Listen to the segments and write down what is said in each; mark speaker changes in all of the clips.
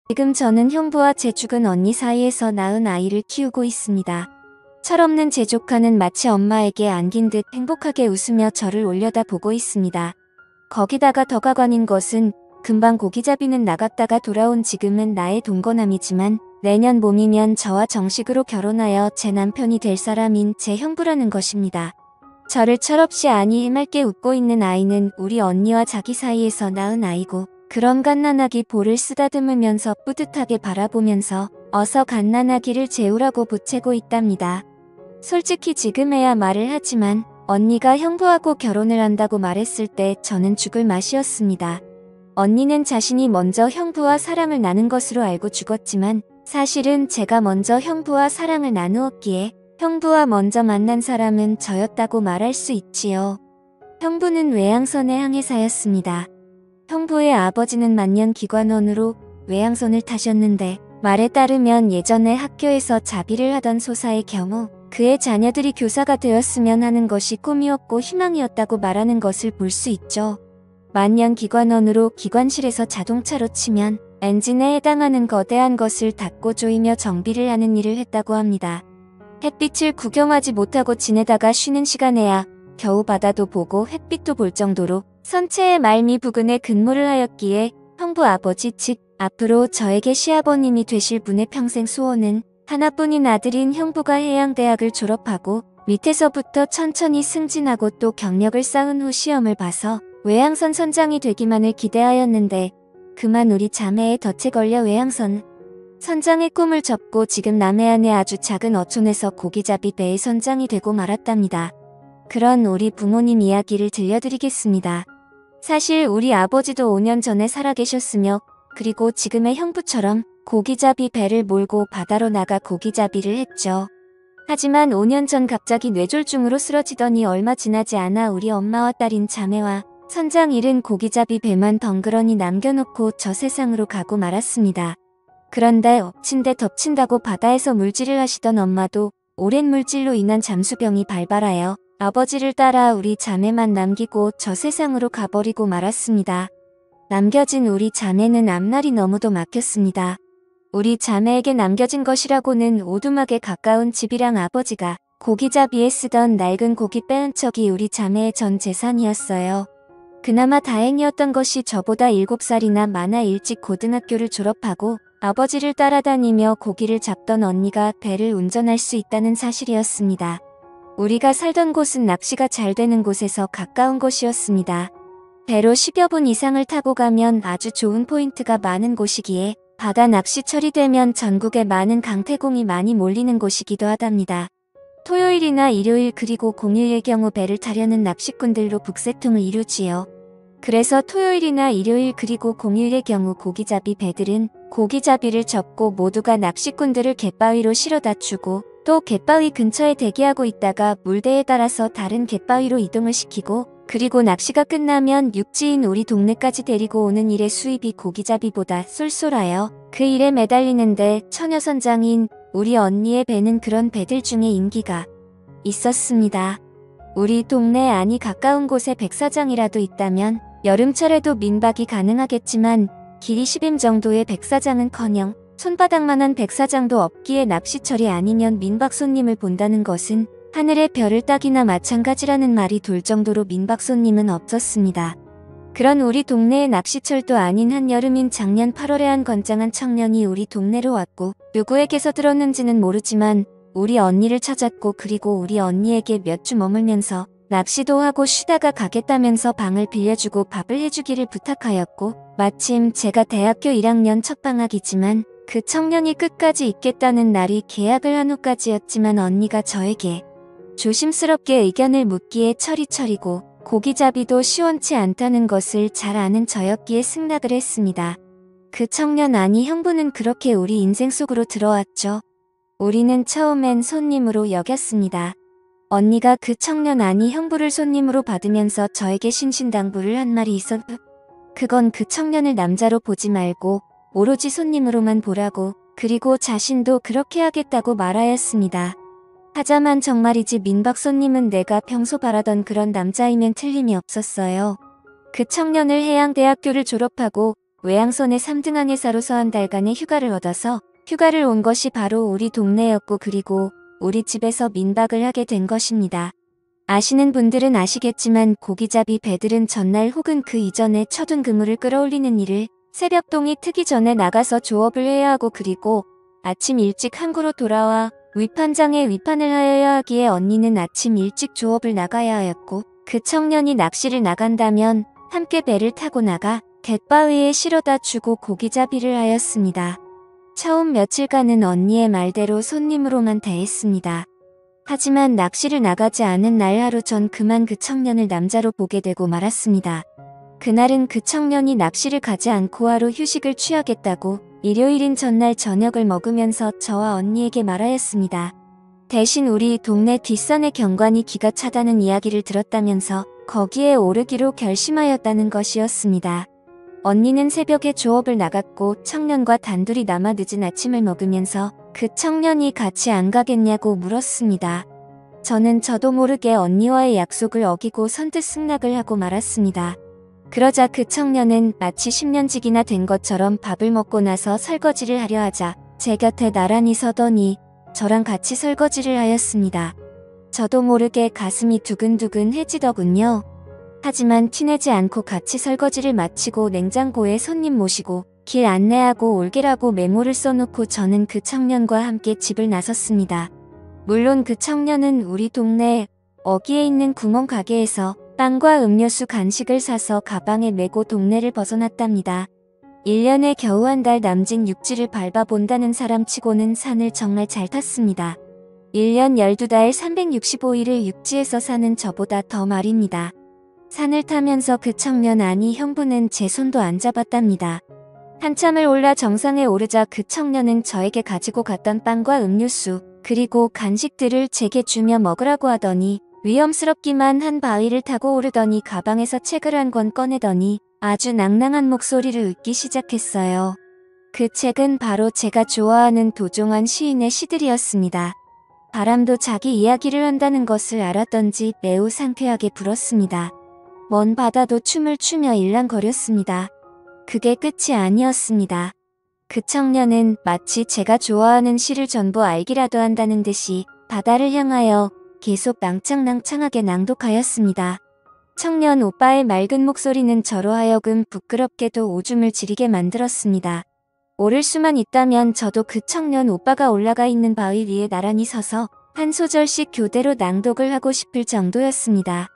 Speaker 1: 지금 저는 형부와 제 죽은 언니 사이에서 낳은 아이를 키우고 있습니다. 철없는 제 조카는 마치 엄마에게 안긴 듯 행복하게 웃으며 저를 올려다보고 있습니다. 거기다가 더 가관인 것은 금방 고기잡이는 나갔다가 돌아온 지금은 나의 동거남이지만 내년 봄이면 저와 정식으로 결혼하여 제 남편이 될 사람인 제 형부라는 것입니다. 저를 철없이 아니 해맑게 웃고 있는 아이는 우리 언니와 자기 사이에서 낳은 아이고 그런 갓난아기 볼을 쓰다듬으면서 뿌듯하게 바라보면서 어서 갓난아기를 재우라고 보채고 있답니다. 솔직히 지금에야 말을 하지만 언니가 형부하고 결혼을 한다고 말했을 때 저는 죽을 맛이었습니다. 언니는 자신이 먼저 형부와 사랑을 나눈 것으로 알고 죽었지만 사실은 제가 먼저 형부와 사랑을 나누었기에 형부와 먼저 만난 사람은 저였다고 말할 수 있지요. 형부는 외양선의 항해사였습니다. 형부의 아버지는 만년기관원으로 외양선을 타셨는데 말에 따르면 예전에 학교에서 자비를 하던 소사의 경우 그의 자녀들이 교사가 되었으면 하는 것이 꿈이었고 희망이었다고 말하는 것을 볼 수 있죠. 만년기관원으로 기관실에서 자동차로 치면 엔진에 해당하는 거대한 것을 닫고 조이며 정비를 하는 일을 했다고 합니다. 햇빛을 구경하지 못하고 지내다가 쉬는 시간에야 겨우 바다도 보고 햇빛도 볼 정도로 선체의 말미 부근에 근무를 하였기에 형부 아버지 즉 앞으로 저에게 시아버님이 되실 분의 평생 소원은 하나뿐인 아들인 형부가 해양대학을 졸업하고 밑에서부터 천천히 승진하고 또 경력을 쌓은 후 시험을 봐서 외양선 선장이 되기만을 기대하였는데 그만 우리 자매의 덫에 걸려 외양선 선장의 꿈을 접고 지금 남해안의 아주 작은 어촌에서 고기잡이 배의 선장이 되고 말았답니다. 그런 우리 부모님 이야기를 들려드리겠습니다. 사실 우리 아버지도 5년 전에 살아계셨으며 그리고 지금의 형부처럼 고기잡이 배를 몰고 바다로 나가 고기잡이를 했죠. 하지만 5년 전 갑자기 뇌졸중으로 쓰러지더니 얼마 지나지 않아 우리 엄마와 딸인 자매와 선장 잃은 고기잡이 배만 덩그러니 남겨놓고 저 세상으로 가고 말았습니다. 그런데 엎친 데 덮친다고 바다에서 물질을 하시던 엄마도 오랜 물질로 인한 잠수병이 발발하여 아버지를 따라 우리 자매만 남기고 저 세상으로 가버리고 말았습니다. 남겨진 우리 자매는 앞날이 너무도 막혔습니다. 우리 자매에게 남겨진 것이라고는 오두막에 가까운 집이랑 아버지가 고기잡이에 쓰던 낡은 고기 빼은 척이 우리 자매의 전 재산이었어요. 그나마 다행이었던 것이 저보다 7살이나 많아 일찍 고등학교를 졸업하고 아버지를 따라다니며 고기를 잡던 언니가 배를 운전할 수 있다는 사실이었습니다. 우리가 살던 곳은 낚시가 잘 되는 곳에서 가까운 곳이었습니다. 배로 10여 분 이상을 타고 가면 아주 좋은 포인트가 많은 곳이기에 바다 낚시철이 되면 전국에 많은 강태공이 많이 몰리는 곳이기도 하답니다. 토요일이나 일요일 그리고 공휴일의 경우 배를 타려는 낚시꾼들로 북새통을 이루지요. 그래서 토요일이나 일요일 그리고 공휴일의 경우 고기잡이 배들은 고기잡이를 접고 모두가 낚시꾼들을 갯바위로 실어다 주고 또 갯바위 근처에 대기하고 있다가 물대에 따라서 다른 갯바위로 이동을 시키고 그리고 낚시가 끝나면 육지인 우리 동네까지 데리고 오는 일의 수입이 고기잡이보다 쏠쏠하여 그 일에 매달리는데 처녀선장인 우리 언니의 배는 그런 배들 중에 인기가 있었습니다. 우리 동네 아니 가까운 곳에 백사장이라도 있다면 여름철에도 민박이 가능하겠지만 길이 10임 정도의 백사장은커녕 손바닥만한 백사장도 없기에 낚시철이 아니면 민박 손님을 본다는 것은 하늘의 별을 따기나 마찬가지라는 말이 돌 정도로 민박 손님은 없었습니다. 그런 우리 동네의 낚시철도 아닌 한여름인 작년 8월에 한 건장한 청년이 우리 동네로 왔고 누구에게서 들었는지는 모르지만 우리 언니를 찾았고 그리고 우리 언니에게 몇 주 머물면서 낚시도 하고 쉬다가 가겠다면서 방을 빌려주고 밥을 해주기를 부탁하였고 마침 제가 대학교 1학년 첫 방학이지만 그 청년이 끝까지 있겠다는 날이 계약을 한 후까지였지만 언니가 저에게 조심스럽게 의견을 묻기에 철이철이고 고기잡이도 시원치 않다는 것을 잘 아는 저였기에 승낙을 했습니다. 그 청년 아니 형부는 그렇게 우리 인생 속으로 들어왔죠. 우리는 처음엔 손님으로 여겼습니다. 언니가 그 청년 아니 형부를 손님으로 받으면서 저에게 신신당부를 한 말이 있었. 그건 그 청년을 남자로 보지 말고 오로지 손님으로만 보라고 그리고 자신도 그렇게 하겠다고 말하였습니다. 하자만 정말이지 민박 손님은 내가 평소 바라던 그런 남자이면 틀림이 없었어요. 그 청년을 해양대학교를 졸업하고 외항선의 3등 항해사로서 한 달간의 휴가를 얻어서 휴가를 온 것이 바로 우리 동네였고 그리고 우리 집에서 민박을 하게 된 것입니다. 아시는 분들은 아시겠지만 고기잡이 배들은 전날 혹은 그 이전에 쳐둔 그물을 끌어올리는 일을 새벽동이 트기 전에 나가서 조업을 해야 하고 그리고 아침 일찍 항구로 돌아와 위판장에 위판을 하여야 하기에 언니는 아침 일찍 조업을 나가야 하였고 그 청년이 낚시를 나간다면 함께 배를 타고 나가 갯바위에 실어다 주고 고기잡이를 하였습니다. 처음 며칠간은 언니의 말대로 손님으로만 대했습니다. 하지만 낚시를 나가지 않은 날 하루 전 그만 그 청년을 남자로 보게 되고 말았습니다. 그날은 그 청년이 낚시를 가지 않고 하루 휴식을 취하겠다고 일요일인 전날 저녁을 먹으면서 저와 언니에게 말하였습니다. 대신 우리 동네 뒷산의 경관이 기가 차다는 이야기를 들었다면서 거기에 오르기로 결심하였다는 것이었습니다. 언니는 새벽에 조업을 나갔고 청년과 단둘이 남아 늦은 아침을 먹으면서 그 청년이 같이 안 가겠냐고 물었습니다. 저는 저도 모르게 언니와의 약속을 어기고 선뜻 승낙을 하고 말았습니다. 그러자 그 청년은 마치 10년직이나 된 것처럼 밥을 먹고 나서 설거지를 하려 하자 제 곁에 나란히 서더니 저랑 같이 설거지를 하였습니다. 저도 모르게 가슴이 두근두근해지더군요. 하지만 티내지 않고 같이 설거지를 마치고 냉장고에 손님 모시고 길 안내하고 올게라고 메모를 써놓고 저는 그 청년과 함께 집을 나섰습니다. 물론 그 청년은 우리 동네 어귀에 있는 구멍 가게에서 빵과 음료수 간식을 사서 가방에 메고 동네를 벗어났답니다. 1년에 겨우 한 달 남짓 육지를 밟아본다는 사람치고는 산을 정말 잘 탔습니다. 1년 12달 365일을 육지에서 사는 저보다 더 말입니다. 산을 타면서 그 청년 아니 형부는 제 손도 안 잡았답니다. 한참을 올라 정상에 오르자 그 청년은 저에게 가지고 갔던 빵과 음료수 그리고 간식들을 제게 주며 먹으라고 하더니 위험스럽기만 한 바위를 타고 오르더니 가방에서 책을 한 권 꺼내더니 아주 낭낭한 목소리를 읽기 시작했어요. 그 책은 바로 제가 좋아하는 도종환 시인의 시들이었습니다. 바람도 자기 이야기를 한다는 것을 알았던지 매우 상쾌하게 불었습니다. 먼 바다도 춤을 추며 일랑거렸습니다. 그게 끝이 아니었습니다. 그 청년은 마치 제가 좋아하는 시를 전부 알기라도 한다는 듯이 바다를 향하여 계속 낭창낭창하게 낭독하였습니다. 청년 오빠의 맑은 목소리는 저로 하여금 부끄럽게도 오줌을 지리게 만들었습니다. 오를 수만 있다면 저도 그 청년 오빠가 올라가 있는 바위 위에 나란히 서서 한 소절씩 교대로 낭독을 하고 싶을 정도였습니다.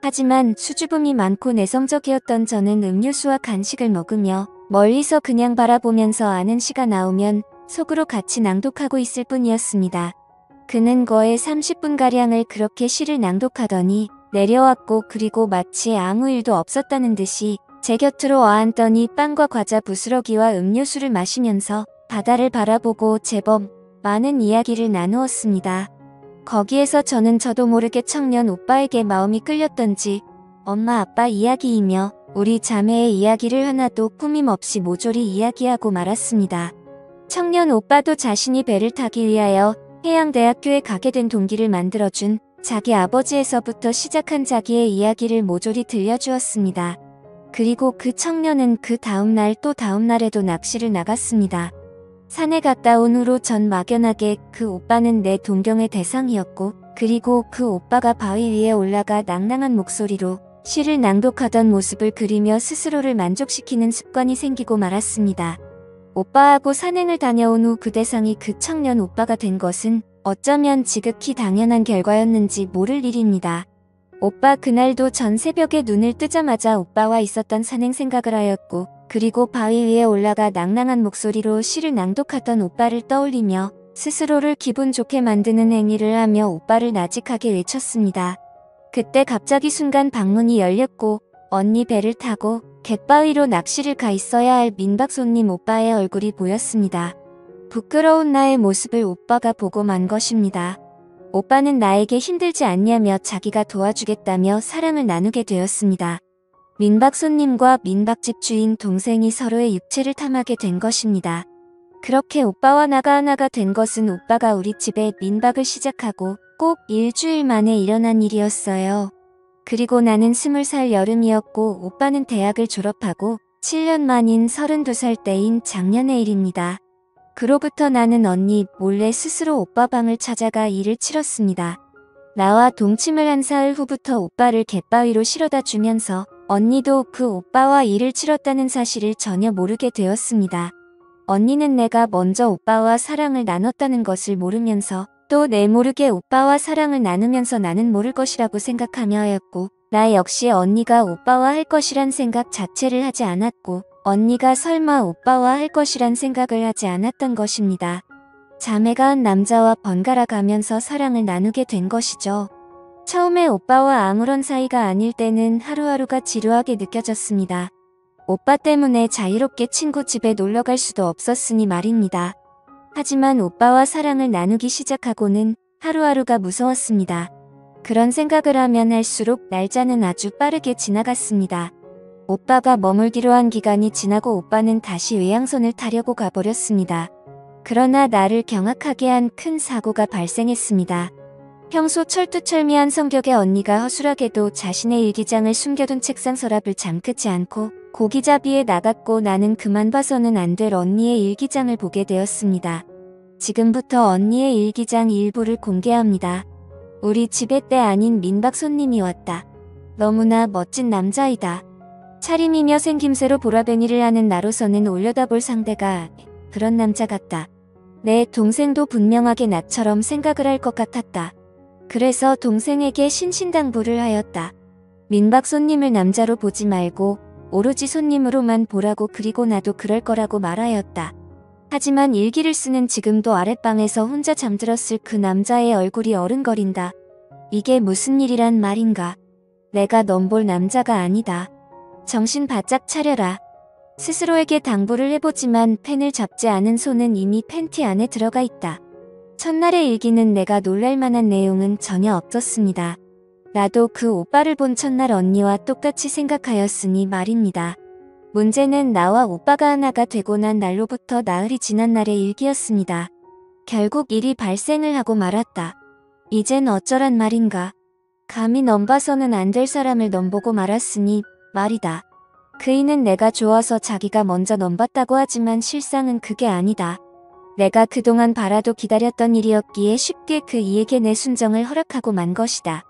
Speaker 1: 하지만 수줍음이 많고 내성적이었던 저는 음료수와 간식을 먹으며 멀리서 그냥 바라보면서 아는 시가 나오면 속으로 같이 낭독하고 있을 뿐이었습니다. 그는 거의 30분가량을 그렇게 시를 낭독하더니 내려왔고 그리고 마치 아무 일도 없었다는 듯이 제 곁으로 와앉더니 빵과 과자 부스러기와 음료수를 마시면서 바다를 바라보고 제법 많은 이야기를 나누었습니다. 거기에서 저는 저도 모르게 청년 오빠에게 마음이 끌렸던지 엄마 아빠 이야기이며 우리 자매의 이야기를 하나도 꾸밈없이 모조리 이야기하고 말았습니다. 청년 오빠도 자신이 배를 타기 위하여 해양대학교에 가게 된 동기를 만들어준 자기 아버지에서부터 시작한 자기의 이야기를 모조리 들려주었습니다. 그리고 그 청년은 그 다음날 또 다음날에도 낚시를 나갔습니다. 산에 갔다 온 후로 전 막연하게 그 오빠는 내 동경의 대상이었고 그리고 그 오빠가 바위 위에 올라가 낭낭한 목소리로 시를 낭독하던 모습을 그리며 스스로를 만족시키는 습관이 생기고 말았습니다. 오빠하고 산행을 다녀온 후 그 대상이 그 청년 오빠가 된 것은 어쩌면 지극히 당연한 결과였는지 모를 일입니다. 오빠 그날도 전 새벽에 눈을 뜨자마자 오빠와 있었던 산행 생각을 하였고 그리고 바위 위에 올라가 낭낭한 목소리로 시를 낭독하던 오빠를 떠올리며 스스로를 기분 좋게 만드는 행위를 하며 오빠를 나직하게 외쳤습니다. 그때 갑자기 순간 방문이 열렸고 언니 배를 타고 갯바위로 낚시를 가 있어야 할 민박 손님 오빠의 얼굴이 보였습니다. 부끄러운 나의 모습을 오빠가 보고 만 것입니다. 오빠는 나에게 힘들지 않냐며 자기가 도와주겠다며 사랑을 나누게 되었습니다. 민박 손님과 민박집 주인 동생이 서로의 육체를 탐하게 된 것입니다. 그렇게 오빠와 나가 하나가 된 것은 오빠가 우리 집에 민박을 시작하고 꼭 일주일 만에 일어난 일이었어요. 그리고 나는 20살 여름이었고 오빠는 대학을 졸업하고 7년 만인 32살 때인 작년의 일입니다. 그로부터 나는 언니 몰래 스스로 오빠 방을 찾아가 일을 치렀습니다. 나와 동침을 한 사흘 후부터 오빠를 갯바위로 실어다 주면서 언니도 그 오빠와 일을 치렀다는 사실을 전혀 모르게 되었습니다. 언니는 내가 먼저 오빠와 사랑을 나눴다는 것을 모르면서 또 내 모르게 오빠와 사랑을 나누면서 나는 모를 것이라고 생각하며 하였고, 나 역시 언니가 오빠와 할 것이란 생각 자체를 하지 않았고, 언니가 설마 오빠와 할 것이란 생각을 하지 않았던 것입니다. 자매가 한 남자와 번갈아 가면서 사랑을 나누게 된 것이죠. 처음에 오빠와 아무런 사이가 아닐 때는 하루하루가 지루하게 느껴졌습니다. 오빠 때문에 자유롭게 친구 집에 놀러갈 수도 없었으니 말입니다. 하지만 오빠와 사랑을 나누기 시작하고는 하루하루가 무서웠습니다. 그런 생각을 하면 할수록 날짜는 아주 빠르게 지나갔습니다. 오빠가 머물기로 한 기간이 지나고 오빠는 다시 외양선을 타려고 가버렸습니다. 그러나 나를 경악하게 한 큰 사고가 발생했습니다. 평소 철두철미한 성격의 언니가 허술하게도 자신의 일기장을 숨겨둔 책상 서랍을 잠그지 않고 고기잡이에 나갔고, 나는 그만 봐서는 안 될 언니의 일기장을 보게 되었습니다. 지금부터 언니의 일기장 일부를 공개합니다. 우리 집에 때 아닌 민박 손님이 왔다. 너무나 멋진 남자이다. 차림이며 생김새로 보라뱅이를 하는 나로서는 올려다볼 상대가 그런 남자 같다. 내 동생도 분명하게 나처럼 생각을 할 것 같았다. 그래서 동생에게 신신당부를 하였다. 민박 손님을 남자로 보지 말고 오로지 손님으로만 보라고, 그리고 나도 그럴 거라고 말하였다. 하지만 일기를 쓰는 지금도 아랫방에서 혼자 잠들었을 그 남자의 얼굴이 어른거린다. 이게 무슨 일이란 말인가. 내가 넌 볼 남자가 아니다. 정신 바짝 차려라. 스스로에게 당부를 해보지만 펜을 잡지 않은 손은 이미 팬티 안에 들어가 있다. 첫날의 일기는 내가 놀랄 만한 내용은 전혀 없었습니다. 나도 그 오빠를 본 첫날 언니와 똑같이 생각하였으니 말입니다. 문제는 나와 오빠가 하나가 되고 난 날로부터 나흘이 지난 날의 일기였습니다. 결국 일이 발생을 하고 말았다. 이젠 어쩌란 말인가. 감히 넘봐서는 안 될 사람을 넘보고 말았으니 말이다. 그이는 내가 좋아서 자기가 먼저 넘봤다고 하지만 실상은 그게 아니다. 내가 그동안 바라도 기다렸던 일이었기에 쉽게 그 이에게 내 순정을 허락하고 만 것이다.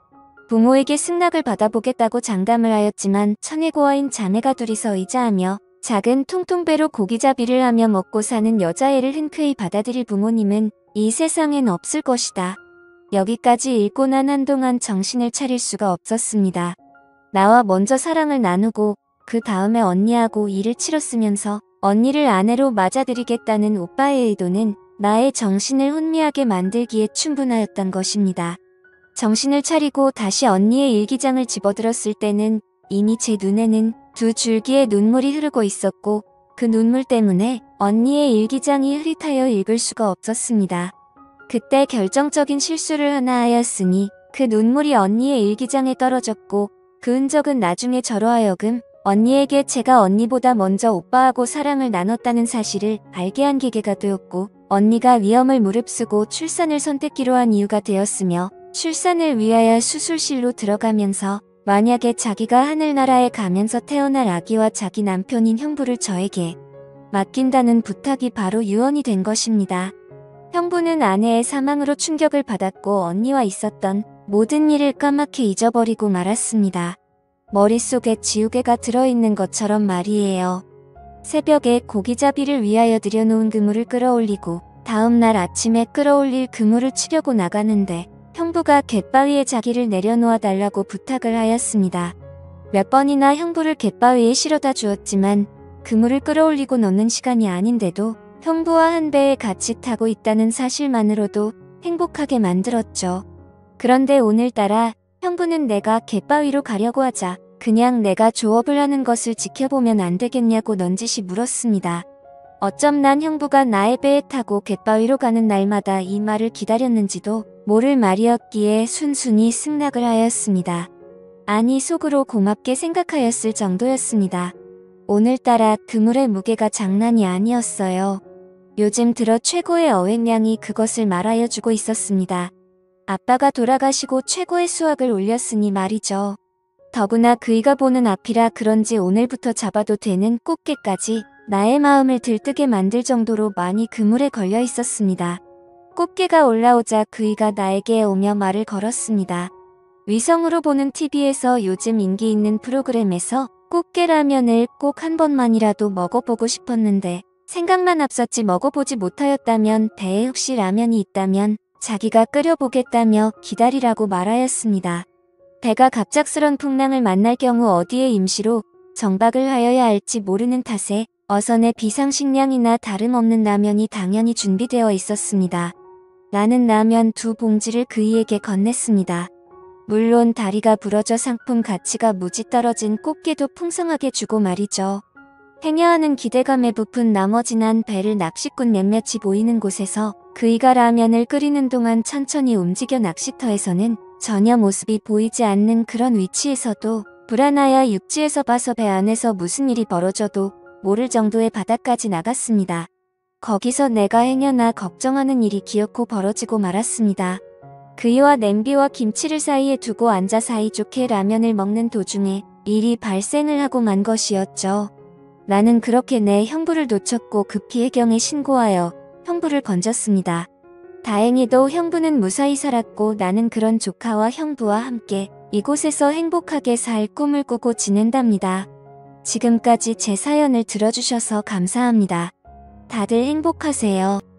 Speaker 1: 부모에게 승낙을 받아보겠다고 장담을 하였지만 천혜고와인 자매가 둘이서 의자하며 작은 통통배로 고기잡이를 하며 먹고 사는 여자애를 흔쾌히 받아들일 부모님은 이 세상엔 없을 것이다. 여기까지 읽고 난 한동안 정신을 차릴 수가 없었습니다. 나와 먼저 사랑을 나누고 그 다음에 언니하고 일을 치렀으면서 언니를 아내로 맞아들이겠다는 오빠의 의도는 나의 정신을 혼미하게 만들기에 충분하였던 것입니다. 정신을 차리고 다시 언니의 일기장을 집어들었을 때는 이미 제 눈에는 두 줄기의 눈물이 흐르고 있었고, 그 눈물 때문에 언니의 일기장이 흐릿하여 읽을 수가 없었습니다. 그때 결정적인 실수를 하나 하였으니 그 눈물이 언니의 일기장에 떨어졌고, 그 흔적은 나중에 저로 하여금 언니에게 제가 언니보다 먼저 오빠하고 사랑을 나눴다는 사실을 알게 한 계기가 되었고, 언니가 위험을 무릅쓰고 출산을 선택기로 한 이유가 되었으며, 출산을 위하여 수술실로 들어가면서 만약에 자기가 하늘나라에 가면서 태어날 아기와 자기 남편인 형부를 저에게 맡긴다는 부탁이 바로 유언이 된 것입니다. 형부는 아내의 사망으로 충격을 받았고 언니와 있었던 모든 일을 까맣게 잊어버리고 말았습니다. 머릿속에 지우개가 들어있는 것처럼 말이에요. 새벽에 고기잡이를 위하여 들여놓은 그물을 끌어올리고 다음날 아침에 끌어올릴 그물을 치려고 나가는데 형부가 갯바위에 자기를 내려놓아 달라고 부탁을 하였습니다. 몇 번이나 형부를 갯바위에 실어다 주었지만 그물을 끌어올리고 넣는 시간이 아닌데도 형부와 한 배에 같이 타고 있다는 사실만으로도 행복하게 만들었죠. 그런데 오늘따라 형부는 내가 갯바위로 가려고 하자 그냥 내가 조업을 하는 것을 지켜보면 안 되겠냐고 넌지시 물었습니다. 어쩜 난 형부가 나의 배에 타고 갯바위로 가는 날마다 이 말을 기다렸는지도 모를 말이었기에 순순히 승낙을 하였습니다. 아니 속으로 고맙게 생각하였을 정도였습니다. 오늘따라 그물의 무게가 장난이 아니었어요. 요즘 들어 최고의 어획량이 그것을 말하여 주고 있었습니다. 아빠가 돌아가시고 최고의 수확을 올렸으니 말이죠. 더구나 그이가 보는 앞이라 그런지 오늘부터 잡아도 되는 꽃게까지 나의 마음을 들뜨게 만들 정도로 많이 그물에 걸려 있었습니다. 꽃게가 올라오자 그이가 나에게 오며 말을 걸었습니다. 위성으로 보는 TV에서 요즘 인기 있는 프로그램에서 꽃게 라면을 꼭 한 번만이라도 먹어보고 싶었는데 생각만 앞섰지 먹어보지 못하였다면 배에 혹시 라면이 있다면 자기가 끓여보겠다며 기다리라고 말하였습니다. 배가 갑작스런 풍랑을 만날 경우 어디에 임시로 정박을 하여야 할지 모르는 탓에 어선에 비상식량이나 다름없는 라면이 당연히 준비되어 있었습니다. 나는 라면 2봉지를 그이에게 건넸습니다. 물론 다리가 부러져 상품 가치가 무지 떨어진 꽃게도 풍성하게 주고 말이죠. 행여하는 기대감에 부푼 나머지 난 배를 낚시꾼 몇몇이 보이는 곳에서 그이가 라면을 끓이는 동안 천천히 움직여 낚시터에서는 전혀 모습이 보이지 않는 그런 위치에서도 불안하여 육지에서 봐서 배 안에서 무슨 일이 벌어져도 모를 정도의 바다까지 나갔습니다. 거기서 내가 행여나 걱정하는 일이 기어코 벌어지고 말았습니다. 그이와 냄비와 김치를 사이에 두고 앉아 사이좋게 라면을 먹는 도중에 일이 발생을 하고 만 것이었죠. 나는 그렇게 내 형부를 놓쳤고 급히 해경에 신고하여 형부를 건졌습니다. 다행히도 형부는 무사히 살았고 나는 그런 조카와 형부와 함께 이곳에서 행복하게 살 꿈을 꾸고 지낸답니다. 지금까지 제 사연을 들어주셔서 감사합니다. 다들 행복하세요.